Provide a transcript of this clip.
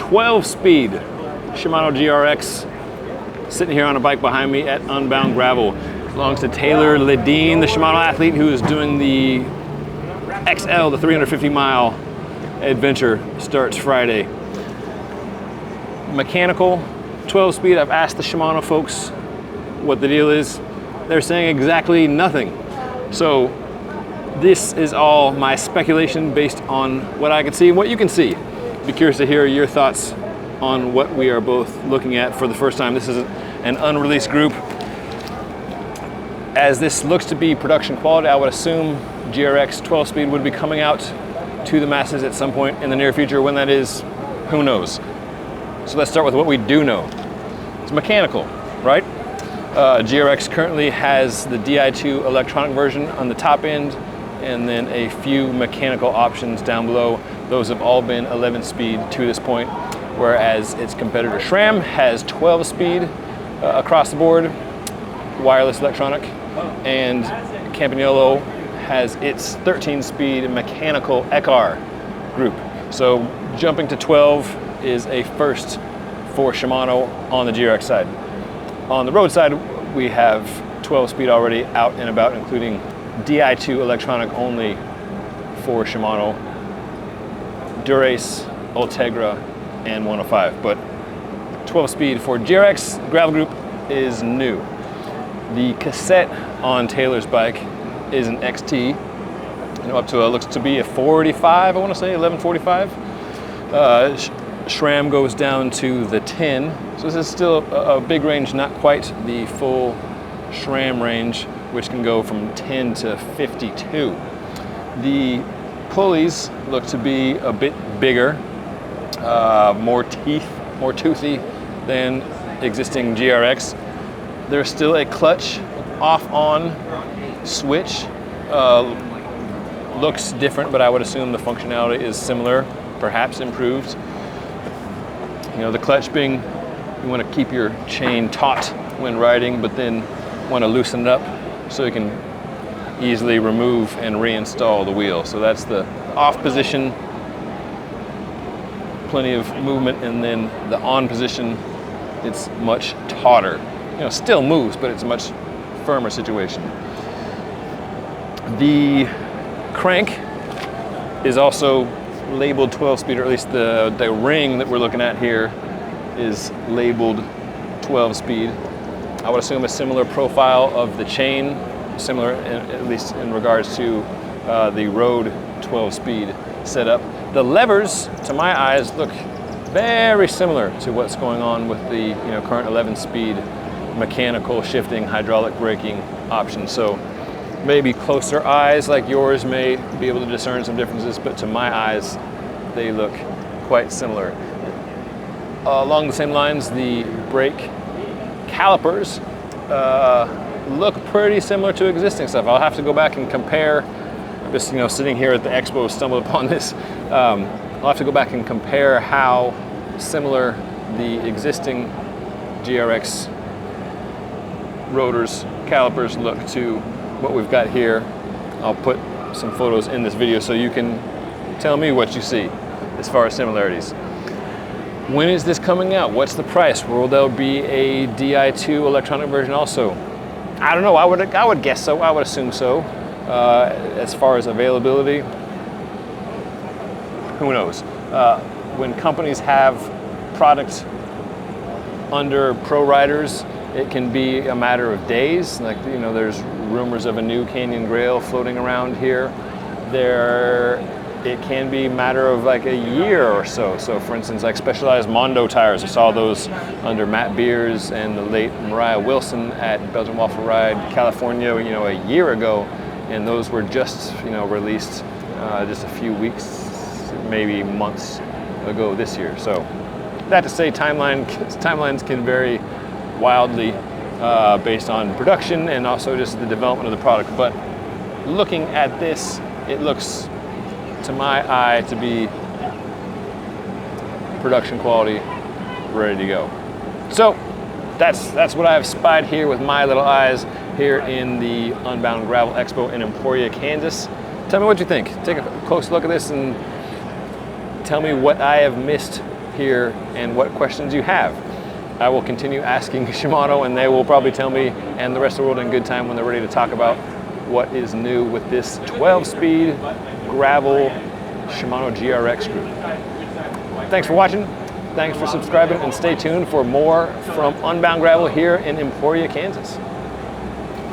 12-speed Shimano GRX sitting here on a bike behind me at Unbound Gravel. Belongs to Taylor Ledeen, the Shimano athlete who is doing the XL, the 350-mile adventure. Starts Friday. Mechanical, 12-speed. I've asked the Shimano folks what the deal is. They're saying exactly nothing. So this is all my speculation based on what I can see and what you can see. Be curious to hear your thoughts on what we are both looking at for the first time. This is an unreleased group. As this looks to be production quality, I would assume GRX 12-speed would be coming out to the masses at some point in the near future. When that is, who knows? So let's start with what we do know. It's mechanical, right? GRX currently has the Di2 electronic version on the top end, and then a few mechanical options down below. Those have all been 11-speed to this point, whereas its competitor SRAM has 12-speed across the board, wireless electronic, and Campagnolo has its 13-speed mechanical ECAR group. So jumping to 12 is a first for Shimano on the GRX side. On the road side, we have 12-speed already out and about, including Di2 electronic only for Shimano, Durace, Ultegra, and 105. But 12-speed for GRX Gravel Group is new. The cassette on Taylor's bike is an XT, up to looks to be a 45, I want to say 1145. SRAM goes down to the 10, so this is still a big range, not quite the full SRAM range, which can go from 10 to 52. The pulleys look to be a bit bigger, more teeth, more toothy than existing GRX. There's still a clutch off-on switch. Looks different, but I would assume the functionality is similar, perhaps improved. You know, the clutch being, you want to keep your chain taut when riding, but then want to loosen it up so you can easily remove and reinstall the wheel. So that's the off position, plenty of movement, and then the on position, it's much tauter. You know, still moves, but it's a much firmer situation. The crank is also labeled 12-speed, or at least the ring that we're looking at here is labeled 12-speed. I would assume a similar profile of the chain, similar at least in regards to the road 12-speed setup. The levers, to my eyes, look very similar to what's going on with the current 11-speed mechanical shifting hydraulic braking option. So maybe closer eyes like yours may be able to discern some differences, but to my eyes, they look quite similar. Along the same lines, the brake calipers look pretty similar to existing stuff. I'll have to go back and compare. Just sitting here at the expo, stumbled upon this. I'll have to go back and compare how similar the existing GRX rotors, calipers look to what we've got here. I'll put some photos in this video so you can tell me what you see as far as similarities. When is this coming out? What's the price? Will there be a Di2 electronic version also? I don't know. I would guess so. I would assume so. As far as availability, who knows? When companies have product under pro riders, it can be a matter of days. Like, there's rumors of a new Canyon Grail floating around here. It can be a matter of like a year or so. So for instance, like Specialized Mondo tires, I saw those under Matt Beers and the late Mariah Wilson at Belgian Waffle Ride, California, a year ago. And those were just, released just a few weeks, maybe months ago this year. So that to say, timelines can vary wildly based on production and also just the development of the product. But looking at this, it looks, to my eye, to be production quality, ready to go. So that's what I've spied here with my little eyes here in the Unbound Gravel Expo in Emporia, Kansas. Tell me what you think. Take a close look at this and tell me what I have missed here and what questions you have. I will continue asking Shimano, and they will probably tell me and the rest of the world in good time when they're ready to talk about what is new with this 12-speed gravel Shimano GRX group. Thanks for watching. Thanks for subscribing, and stay tuned for more from Unbound Gravel here in Emporia, Kansas.